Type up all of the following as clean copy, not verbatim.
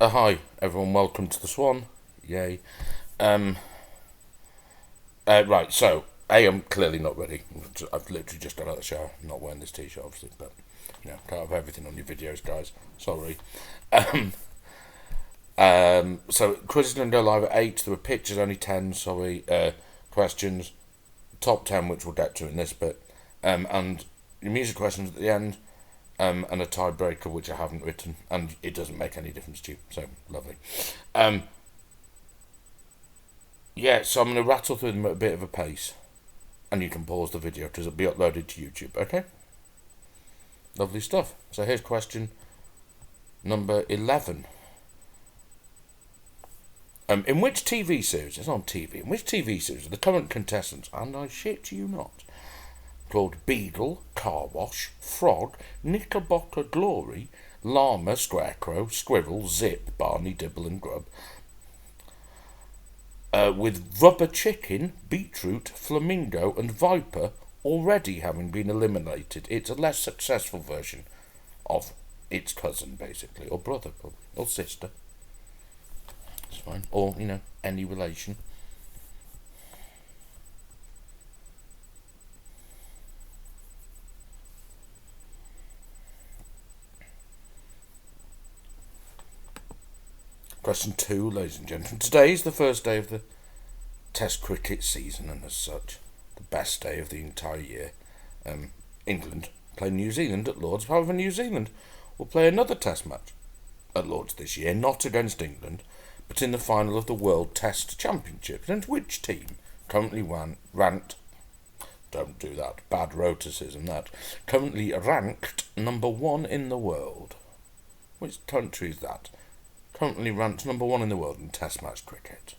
Hi everyone, welcome to the Swan. Yay. Right, so I'm clearly not ready. I've literally just got out of the shower. I'm not wearing this t-shirt, obviously, but can't have everything on your videos, guys. Sorry. So quizzes don't go live at 8. There were pictures, only 10. Sorry. Questions, top 10, which we'll get to in this bit, and your music questions at the end. And a tiebreaker which I haven't written, and it doesn't make any difference to you, so lovely. Um, so I'm going to rattle through them at a bit of a pace, and you can pause the video because it'll be uploaded to YouTube, okay? Lovely stuff. So here's question number 11. In which TV series, it's on TV, in which TV series are the current contestants, and I shit you not, called Beagle, Car Wash, Frog, Knickerbocker Glory, Llama, Scarecrow, Squirrel, Zip, Barney, Dibble and Grub, with Rubber Chicken, Beetroot, Flamingo and Viper already having been eliminated. It's a less successful version of its cousin, basically, or brother, probably, or sister. It's fine. Or, any relation. Question 2, ladies and gentlemen. Today is the first day of the Test cricket season, and as such, the best day of the entire year. England play New Zealand at Lords. However, New Zealand will play another Test match at Lords this year, not against England, but in the final of the World Test Championships. And which team currently ranked? Don't do that. Bad roticism. That currently ranked number 1 in the world. Which country is that? Currently ranked number 1 in the world in Test match cricket.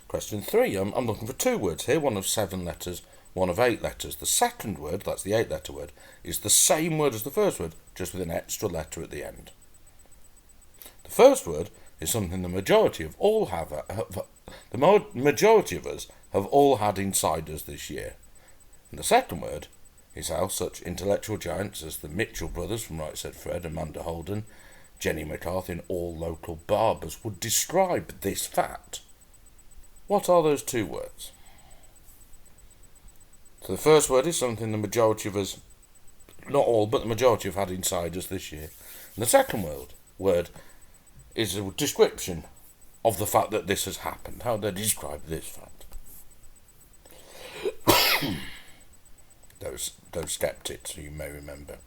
Question 3. I'm looking for 2 words here, one of 7 letters, one of 8 letters. The second word, that's the 8-letter word, is the same word as the first word, just with an extra letter at the end. The first word is something the majority of us have all had inside us this year. And the second word is how such intellectual giants as the Mitchell brothers from Right Said Fred, Amanda Holden, Jenny McCarthy and all local barbers would describe this fact. What are those 2 words? So the first word is something the majority of us, not all, but the majority have had inside us this year. And the second word is a description of the fact that this has happened, how they describe this fact. those skeptics, you may remember.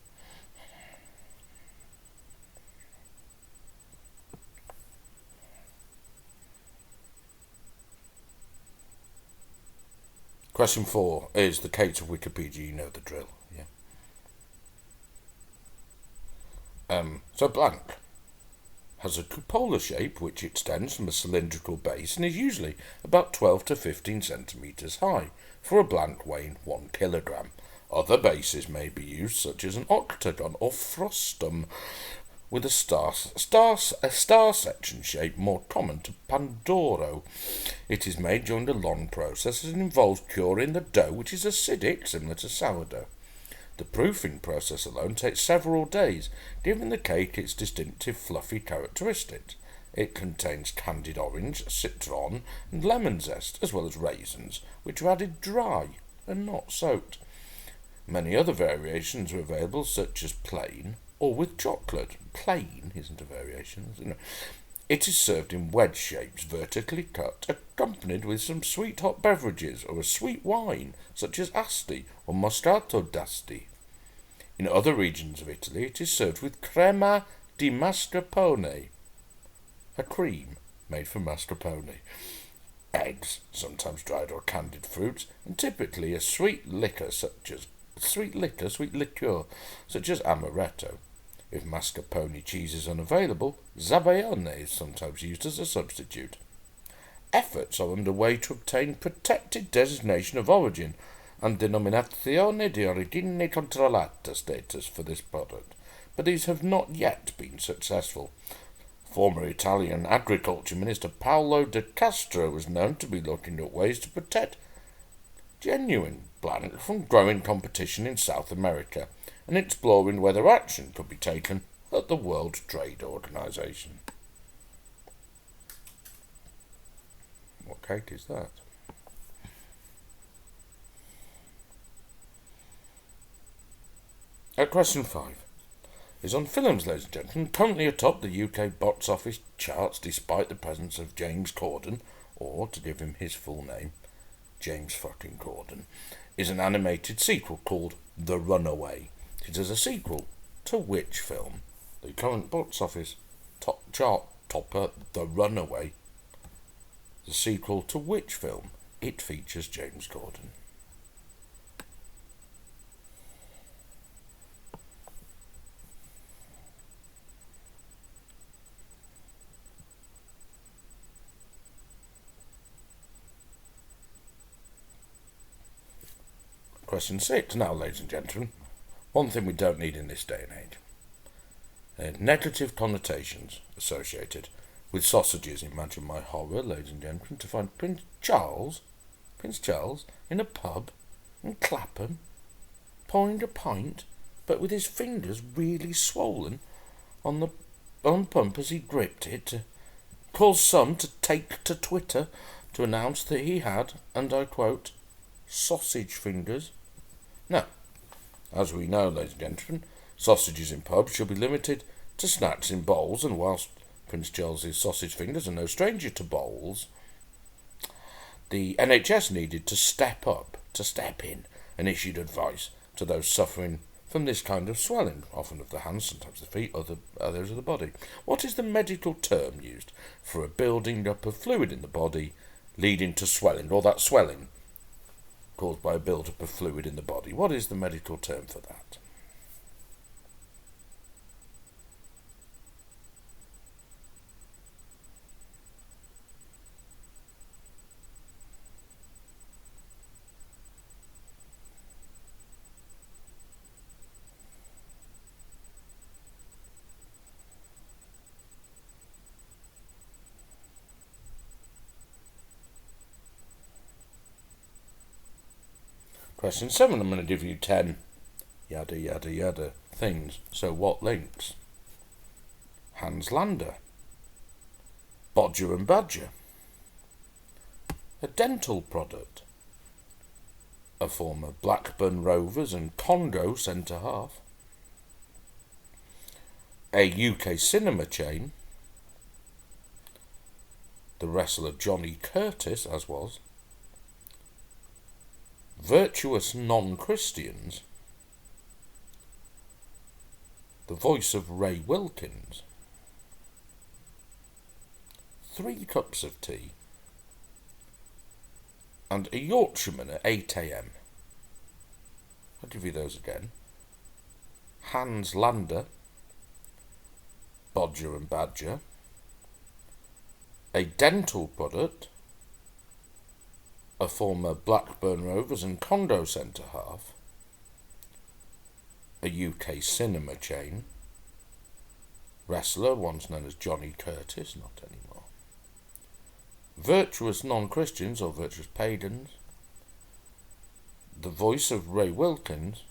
Question 4 is the case of Wikipedia. You know the drill, yeah. So blank has a cupola shape which extends from a cylindrical base and is usually about 12 to 15 centimetres high, for a blank weighing 1 kilogram. Other bases may be used, such as an octagon or frustum, with a star section shape more common to Pandoro. It is made during a long process and involves curing the dough, which is acidic, similar to sourdough. The proofing process alone takes several days, giving the cake its distinctive fluffy characteristics. It contains candied orange, citron, and lemon zest, as well as raisins, which are added dry and not soaked. Many other variations are available, such as plain or with chocolate. Plain isn't a variation, is it? It is served in wedge shapes, vertically cut, accompanied with some sweet hot beverages or a sweet wine, such as Asti or Moscato d'Asti. In other regions of Italy, it is served with crema di mascarpone, a cream made from mascarpone, eggs, sometimes dried or candied fruits, and typically a sweet liquor such as amaretto. If mascarpone cheese is unavailable, zabaione is sometimes used as a substitute. Efforts are underway to obtain protected designation of origin and denominazione di origine controllata status for this product, but these have not yet been successful. Former Italian Agriculture Minister Paolo de Castro was known to be looking at ways to protect genuine blanc from growing competition in South America and exploring whether action could be taken at the World Trade Organization. What cake is that? Question 5 is on films, ladies and gentlemen. Currently atop the UK box office charts despite the presence of James Corden, or, to give him his full name, James fucking Corden, is an animated sequel called The Runaway. It is a sequel to which film? The current box office chart topper, The Runaway, the sequel to which film? It features James Corden. Question 6 now, ladies and gentlemen. One thing we don't need in this day and age. Negative connotations associated with sausages. Imagine my horror, ladies and gentlemen, to find Prince Charles in a pub in Clapham, pouring a pint, but with his fingers really swollen on the pump as he gripped it, to cause some to take to Twitter to announce that he had, and I quote, sausage fingers. Now, as we know, ladies and gentlemen, sausages in pubs should be limited to snacks in bowls, and whilst Prince Charles's sausage fingers are no stranger to bowls, the NHS needed to step in, and issued advice to those suffering from this kind of swelling, often of the hands, sometimes the feet, others of the body. What is the medical term used for a building up of fluid in the body leading to swelling, or that swelling caused by a build-up of fluid in the body? What is the medical term for that? Question 7, I'm going to give you 10 yada yada yada things. So what links? Hans Lander, Bodger and Badger, a dental product, a former Blackburn Rovers and Congo centre-half, a UK cinema chain, the wrestler Johnny Curtis, as was, virtuous non-Christians, the voice of Ray Wilkins, 3 cups of tea, and a Yorkshireman at 8 a.m. I'll give you those again. Hans Lander, Bodger and Badger, a dental product, a former Blackburn Rovers and Congo centre-half, a UK cinema chain, wrestler once known as Johnny Curtis, not anymore, virtuous non-Christians or virtuous pagans, the voice of Ray Wilkins,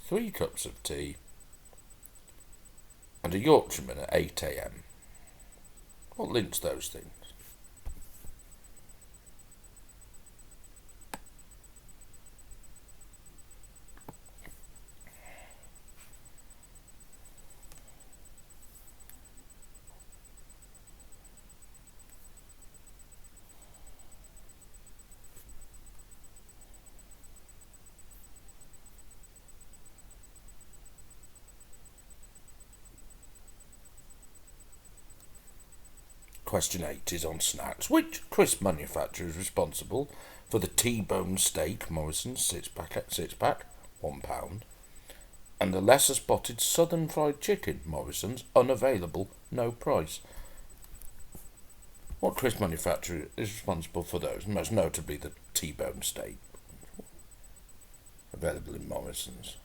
3 cups of tea, and a Yorkshireman at 8 a.m. What links those things? Question 8 is on snacks. Which crisp manufacturer is responsible for the T-bone steak Morrison's six-pack, £1, and the lesser spotted southern fried chicken Morrison's unavailable, no price? What crisp manufacturer is responsible for those? Most notably the T-bone steak, available in Morrison's.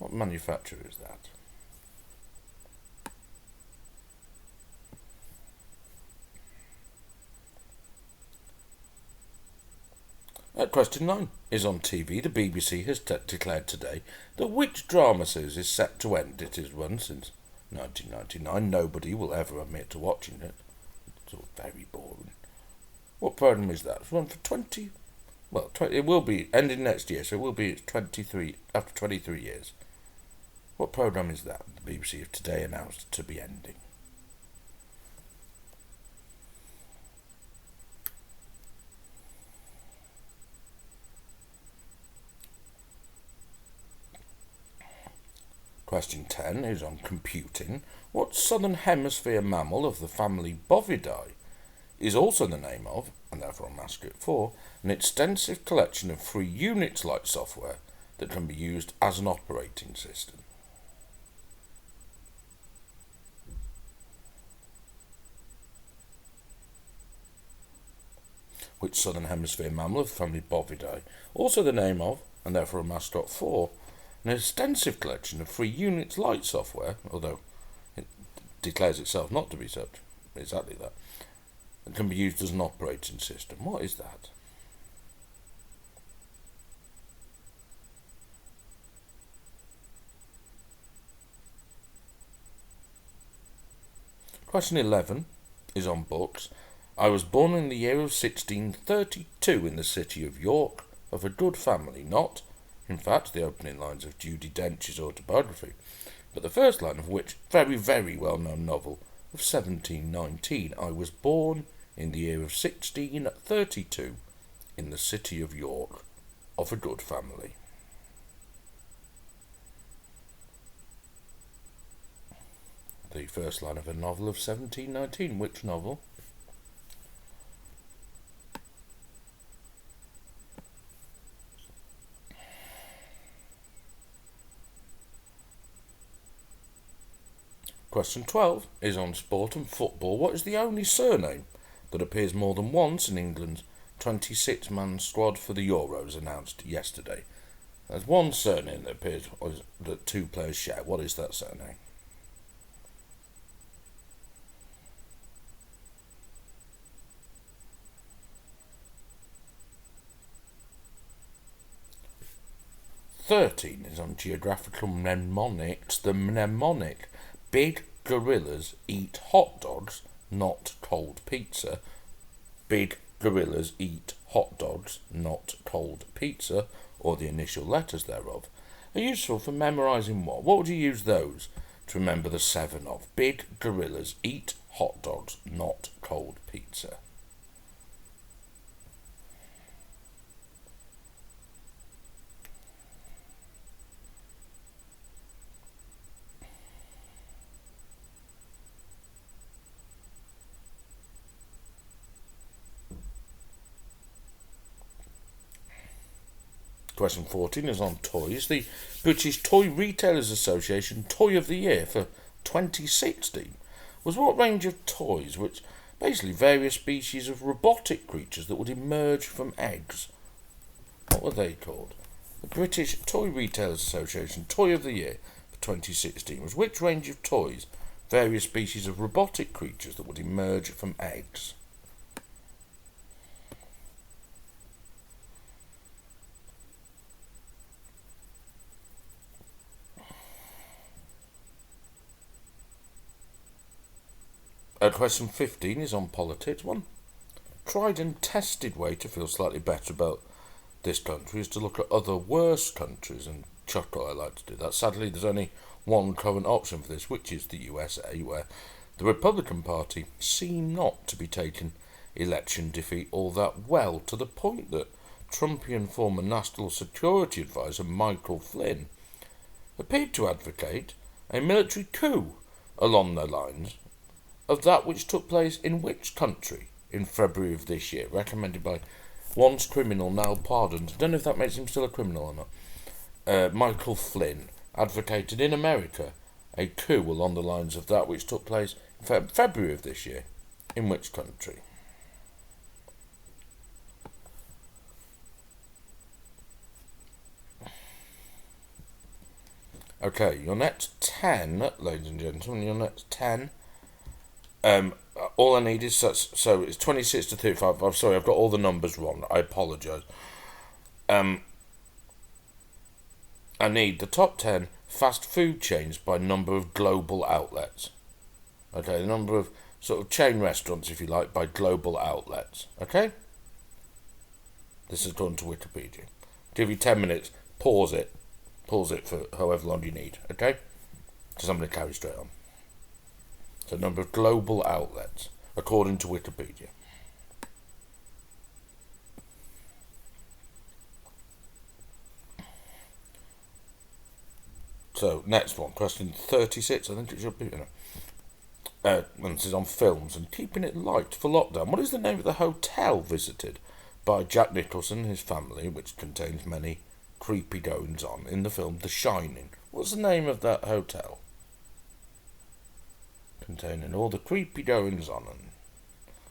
What manufacturer is that? Question 9 is on TV. The BBC has declared today that which drama series is set to end. It has run since 1999. Nobody will ever admit to watching it. It's all very boring. What programme is that? It's run for 20... Well, it will be ending next year, so it will be 23 after 23 years. What programme is that? The BBC have today announced to be ending. Question 10 is on computing. What southern hemisphere mammal of the family Bovidae is also the name of, and therefore I'm asking it for, an extensive collection of free Unix-like software that can be used as an operating system? Which southern hemisphere mammal of the family Bovidae, also the name of, and therefore a mascot for, an extensive collection of free Unix-like software, although it declares itself not to be such, exactly that, that can be used as an operating system. What is that? Question 11 is on books. I was born in the year of 1632 in the city of York, of a good family, not, in fact, the opening lines of Judi Dench's autobiography, but the first line of which very, very well-known novel of 1719. I was born in the year of 1632 in the city of York, of a good family. The first line of a novel of 1719. Which novel? Question 12 is on sport and football. What is the only surname that appears more than once in England's 26-man squad for the Euros announced yesterday? There's one surname that appears that two players share. What is that surname? (13) is on geographical mnemonics. The mnemonic "Big gorillas eat hot dogs, not cold pizza." Big gorillas eat hot dogs, not cold pizza, or the initial letters thereof, are useful for memorising what? What would you use those to remember the 7 of? Big gorillas eat hot dogs, not cold pizza. Question 14 is on toys. The British Toy Retailers Association Toy of the Year for 2016 was what range of toys, which basically various species of robotic creatures that would emerge from eggs. What were they called? The British Toy Retailers Association Toy of the Year for 2016 was which range of toys, various species of robotic creatures that would emerge from eggs? Question 15 is on politics. One tried and tested way to feel slightly better about this country is to look at other worse countries and chuckle. I like to do that. Sadly, there's only one current option for this, which is the USA, where the Republican Party seem not to be taking election defeat all that well, to the point that Trumpian former National Security Advisor Michael Flynn appeared to advocate a military coup along the lines of that which took place in which country in February of this year, recommended by once criminal, now pardoned. I don't know if that makes him still a criminal or not. Michael Flynn advocated in America a coup along the lines of that which took place in February of this year. In which country? Okay, your next 10, ladies and gentlemen, your next 10. All I need is so it's 26 to 35. I'm sorry, I've got all the numbers wrong. I apologise. I need the top 10 fast food chains by number of global outlets. Okay, the number of sort of chain restaurants, if you like, by global outlets. Okay? This is done to Wikipedia. Give you 10 minutes, pause it for however long you need. Okay? Because I'm going to carry straight on. So, number of global outlets, according to Wikipedia. So, next one, question 36, I think it should be, and this is on films and keeping it light for lockdown. What is the name of the hotel visited by Jack Nicholson and his family, which contains many creepy goings on in the film The Shining? What's the name of that hotel? Containing all the creepy goings on and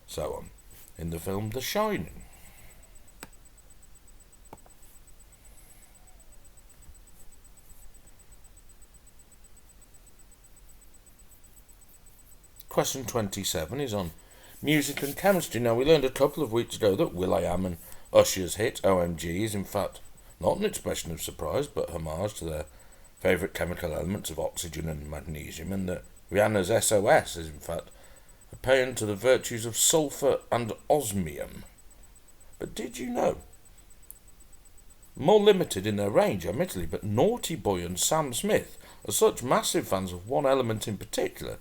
so on in the film The Shining. Question 27 is on music and chemistry. Now, we learned a couple of weeks ago that will.i.am and Usher's hit OMG is in fact not an expression of surprise but homage to their favourite chemical elements of oxygen and magnesium, and that Rihanna's SOS is in fact a paean to the virtues of sulphur and osmium. But did you know? More limited in their range, admittedly, but Naughty Boy and Sam Smith are such massive fans of one element in particular,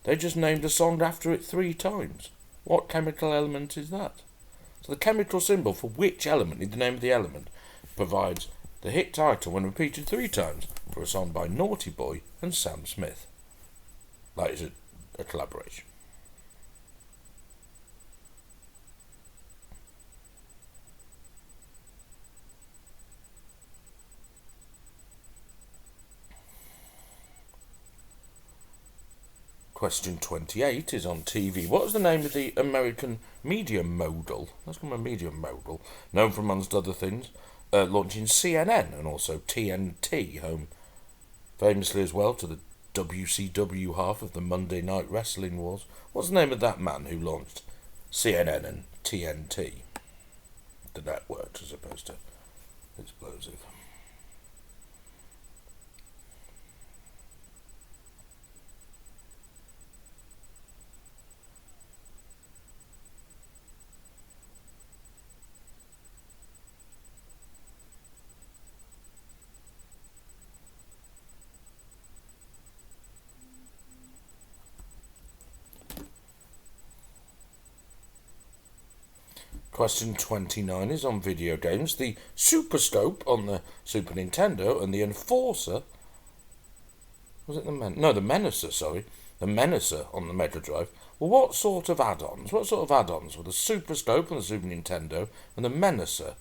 they just named a song after it 3 times. What chemical element is that? So the chemical symbol for which element is the name of the element provides the hit title when repeated 3 times for a song by Naughty Boy and Sam Smith. That is a collaboration. Question 28 is on TV. What is the name of the American media mogul? That's called a media mogul, known for, amongst other things, launching CNN and also TNT, home famously as well to the WCW half of the Monday Night Wrestling Wars. What's the name of that man who launched CNN and TNT? The network, as opposed to explosive. Question 29 is on video games. The Super Scope on the Super Nintendo and the Enforcer... Was it the Menacer, sorry. The Menacer on the Mega Drive. Well, what sort of add-ons? What sort of add-ons were the Super Scope on the Super Nintendo and the Menacer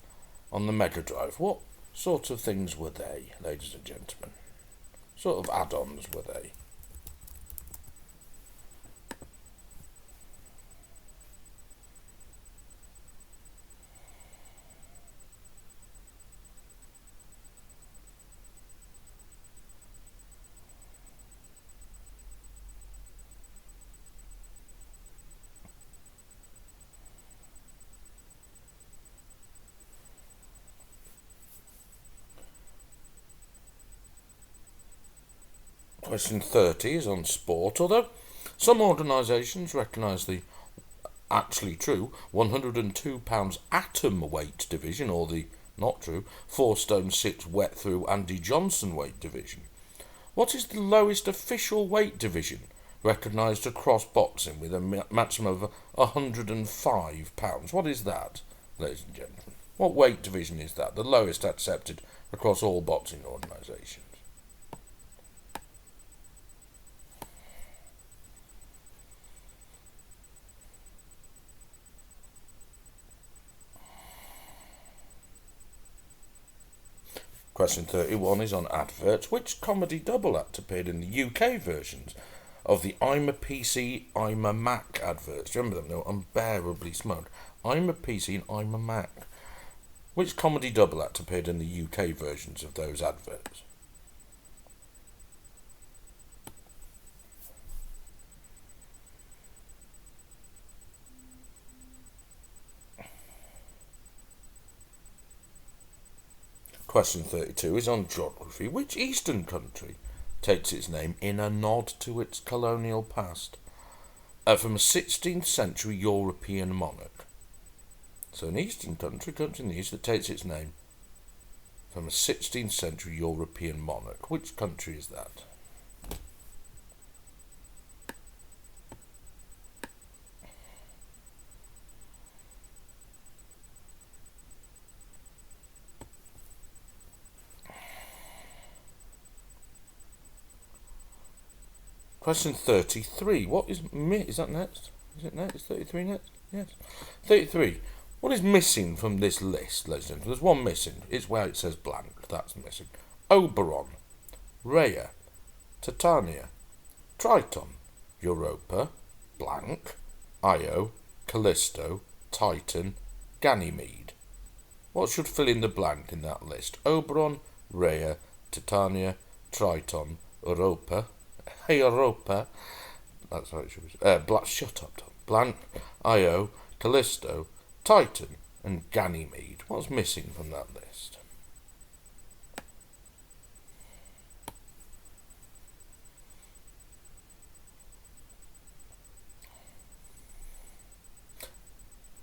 on the Mega Drive? What sort of things were they, ladies and gentlemen? What sort of add-ons were they? Question 30 is on sport, although some organisations recognise the actually true £102 atom weight division, or the not true 4 stone 6 wet through Andy Johnson weight division. What is the lowest official weight division recognised across boxing with a maximum of £105? What is that, ladies and gentlemen? What weight division is that? The lowest accepted across all boxing organisations. Question 31 is on adverts. Which comedy double act appeared in the UK versions of the I'm a PC, I'm a Mac adverts? Do you remember them? They were unbearably smug. I'm a PC and I'm a Mac. Which comedy double act appeared in the UK versions of those adverts? Question 32 is on geography. Which eastern country takes its name in a nod to its colonial past? From a 16th century European monarch. So an eastern country comes in the east that takes its name from a 16th century European monarch. Which country is that? Question 33. What is that next? Is it next? Is 33 next? Yes. 33. What is missing from this list, ladies and gentlemen? There's one missing. It's where it says blank. That's missing. Oberon, Rhea, Titania, Triton, Europa, blank, Io, Callisto, Titan, Ganymede. What should fill in the blank in that list? Oberon, Rhea, Titania, Triton, Europa. Hey, Europa. That's how it should be. Shut up, Tom. Blank, Io, Callisto, Titan, and Ganymede. What's missing from that list?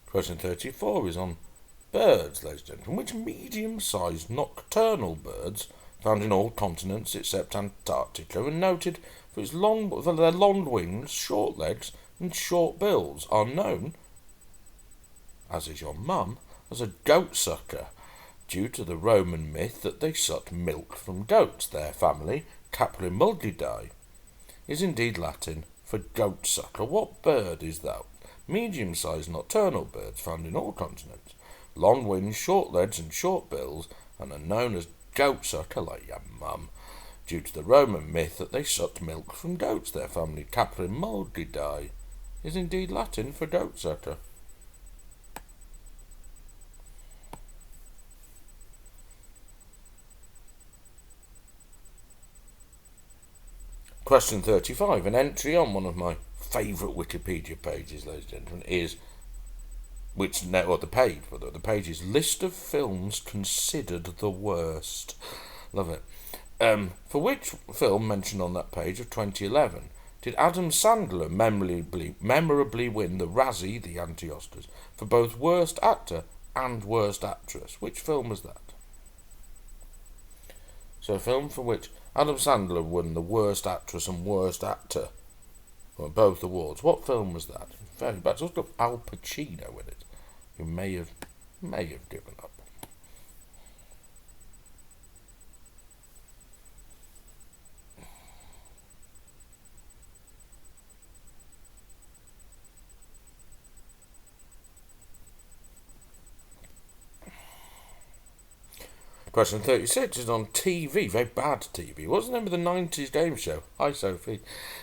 Question 34 is on birds, ladies and gentlemen. Which medium-sized nocturnal birds, found in all continents except Antarctica, are noted for their long wings, short legs, and short bills, are known, as is your mum, as a goat sucker, due to the Roman myth that they sucked milk from goats. Their family, Caprimulgidae, is indeed Latin for goat sucker. What bird is that? Medium-sized nocturnal birds found in all continents, long wings, short legs, and short bills, and are known as goat sucker, like your mum, due to the Roman myth that they sucked milk from goats. Their family, Caprimulgidae, is indeed Latin for goat sucker. Question 35. An entry on one of my favourite Wikipedia pages, ladies and gentlemen, is the page is list of films considered the worst. Love it. For which film mentioned on that page of 2011 did Adam Sandler memorably win the Razzie, the anti-Oscars, for both Worst Actor and Worst Actress? Which film was that? So a film for which Adam Sandler won the Worst Actress and Worst Actor for both awards. What film was that? Very bad. It's also got Al Pacino in it, who may have given up. Question 36 is on TV, very bad TV. What's the name of the 90s game show? Hi, Sophie.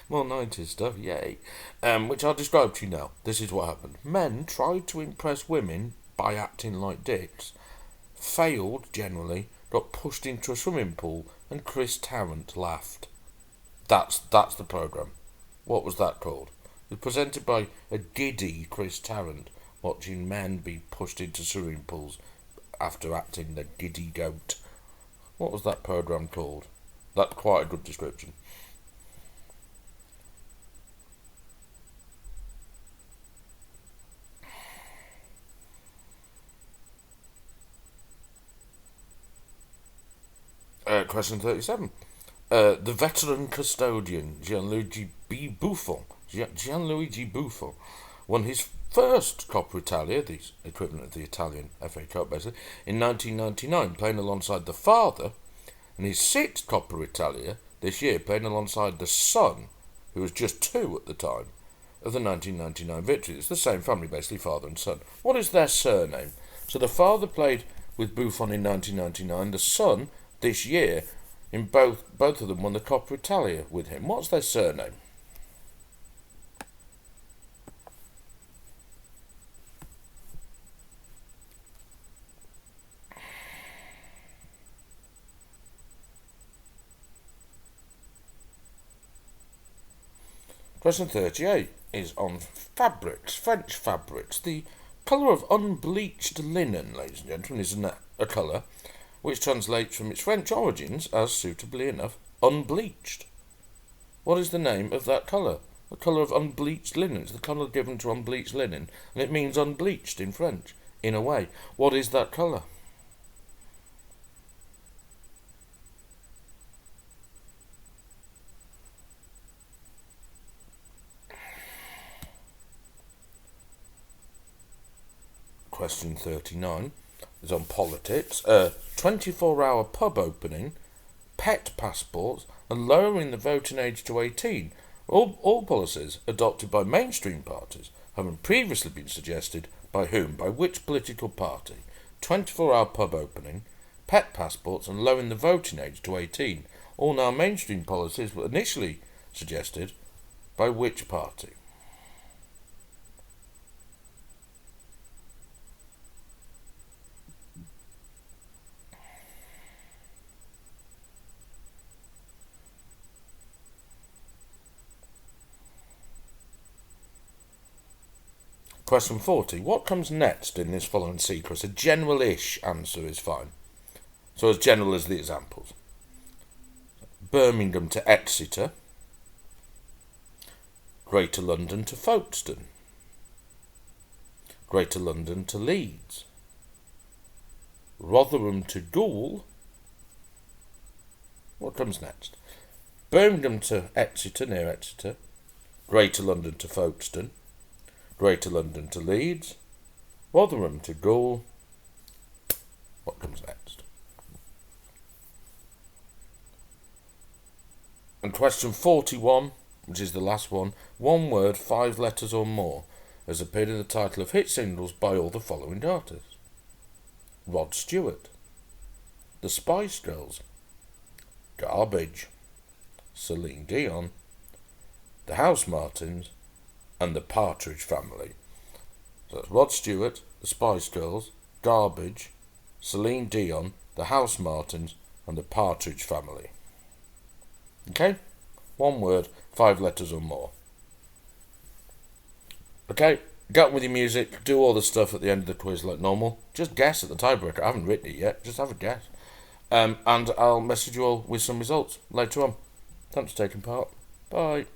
More 90s stuff, yay. Which I'll describe to you now. This is what happened. Men tried to impress women by acting like dicks, failed generally, got pushed into a swimming pool, and Chris Tarrant laughed. That's the programme. What was that called? It was presented by a giddy Chris Tarrant, watching men be pushed into swimming pools after acting the giddy goat. What was that programme called? That's quite a good description. Question 37. The veteran custodian, Gianluigi Buffon, won his first Coppa Italia, the equivalent of the Italian FA Cup basically, in 1999, playing alongside the father, and his sixth Coppa Italia this year, playing alongside the son, who was just 2 at the time, of the 1999 victory. It's the same family, basically, father and son. What is their surname? So the father played with Buffon in 1999, the son, this year, in both of them won the Coppa Italia with him. What's their surname? Question 38 is on fabrics, French fabrics. The colour of unbleached linen, ladies and gentlemen, is a colour which translates from its French origins as, suitably enough, unbleached. What is the name of that colour? The colour of unbleached linen. It's the colour given to unbleached linen, and it means unbleached in French, in a way. What is that colour? Question 39 is on politics. 24-hour pub opening, pet passports, and lowering the voting age to 18. All policies adopted by mainstream parties, having previously been suggested by whom? By which political party? 24-hour pub opening, pet passports, and lowering the voting age to 18. All now mainstream policies were initially suggested by which party? Question 40. What comes next in this following sequence? A general-ish answer is fine. So as general as the examples. Birmingham to Exeter. Greater London to Folkestone. Greater London to Leeds. Rotherham to Goole. What comes next? Birmingham to Exeter, near Exeter. Greater London to Folkestone. Greater London to Leeds, Rotherham to Goole. What comes next? And question 41, which is the last one, one word, 5 letters or more, has appeared in the title of hit singles by all the following artists. Rod Stewart, The Spice Girls, Garbage, Celine Dion, The House Martins, and the Partridge Family. So that's Rod Stewart, the Spice Girls, Garbage, Celine Dion, the House Martins, and the Partridge Family. Okay? One word, 5 letters or more. Okay? Get on with your music, do all the stuff at the end of the quiz like normal. Just guess at the tiebreaker. I haven't written it yet, just have a guess. And I'll message you all with some results later on. Thanks for taking part. Bye.